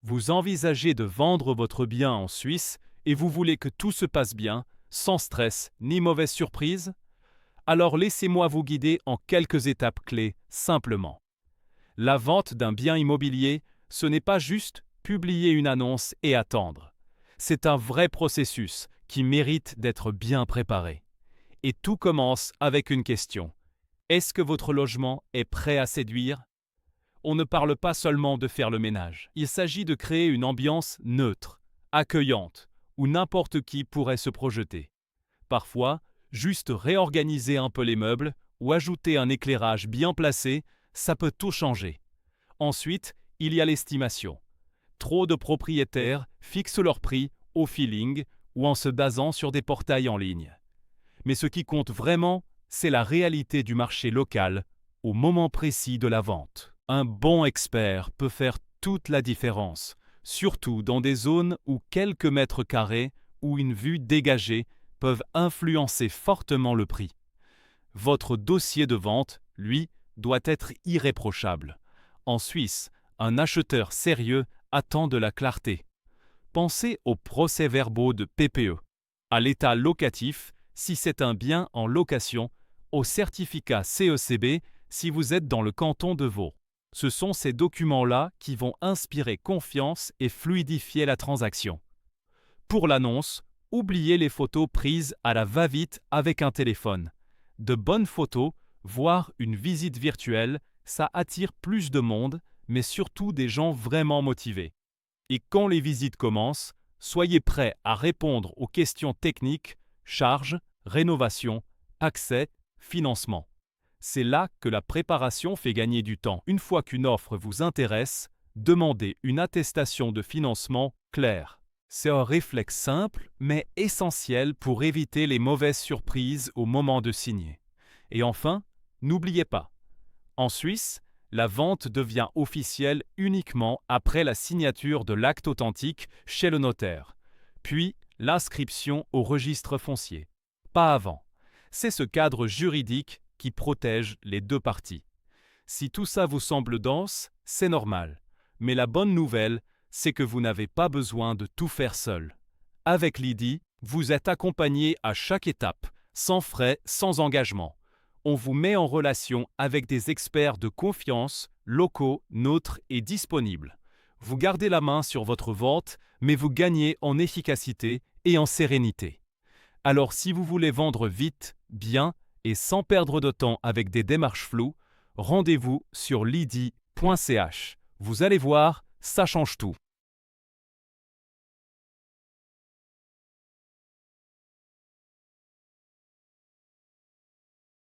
Vous envisagez de vendre votre bien en Suisse et vous voulez que tout se passe bien, sans stress ni mauvaise surprise? Alors laissez-moi vous guider en quelques étapes clés, simplement. La vente d'un bien immobilier, ce n'est pas juste publier une annonce et attendre. C'est un vrai processus qui mérite d'être bien préparé. Et tout commence avec une question. Est-ce que votre logement est prêt à séduire? On ne parle pas seulement de faire le ménage. Il s'agit de créer une ambiance neutre, accueillante, où n'importe qui pourrait se projeter. Parfois, juste réorganiser un peu les meubles ou ajouter un éclairage bien placé, ça peut tout changer. Ensuite, il y a l'estimation. Trop de propriétaires fixent leur prix au feeling ou en se basant sur des portails en ligne. Mais ce qui compte vraiment, c'est la réalité du marché local au moment précis de la vente. Un bon expert peut faire toute la différence, surtout dans des zones où quelques mètres carrés ou une vue dégagée peuvent influencer fortement le prix. Votre dossier de vente, lui, doit être irréprochable. En Suisse, un acheteur sérieux attend de la clarté. Pensez aux procès-verbaux de PPE, à l'état locatif si c'est un bien en location, au certificat CECB si vous êtes dans le canton de Vaud. Ce sont ces documents-là qui vont inspirer confiance et fluidifier la transaction. Pour l'annonce, oubliez les photos prises à la va-vite avec un téléphone. De bonnes photos, voire une visite virtuelle, ça attire plus de monde, mais surtout des gens vraiment motivés. Et quand les visites commencent, soyez prêts à répondre aux questions techniques, charges, rénovation, accès, financement. C'est là que la préparation fait gagner du temps. Une fois qu'une offre vous intéresse, demandez une attestation de financement claire. C'est un réflexe simple, mais essentiel pour éviter les mauvaises surprises au moment de signer. Et enfin, n'oubliez pas, en Suisse, la vente devient officielle uniquement après la signature de l'acte authentique chez le notaire, puis l'inscription au registre foncier. Pas avant. C'est ce cadre juridique qui protège les deux parties. Si tout ça vous semble dense, c'est normal. Mais la bonne nouvelle, c'est que vous n'avez pas besoin de tout faire seul. Avec Lydie, vous êtes accompagné à chaque étape, sans frais, sans engagement. On vous met en relation avec des experts de confiance, locaux, neutres et disponibles. Vous gardez la main sur votre vente, mais vous gagnez en efficacité et en sérénité. Alors si vous voulez vendre vite, bien et sans perdre de temps avec des démarches floues, rendez-vous sur lydie.ch. Vous allez voir, ça change tout.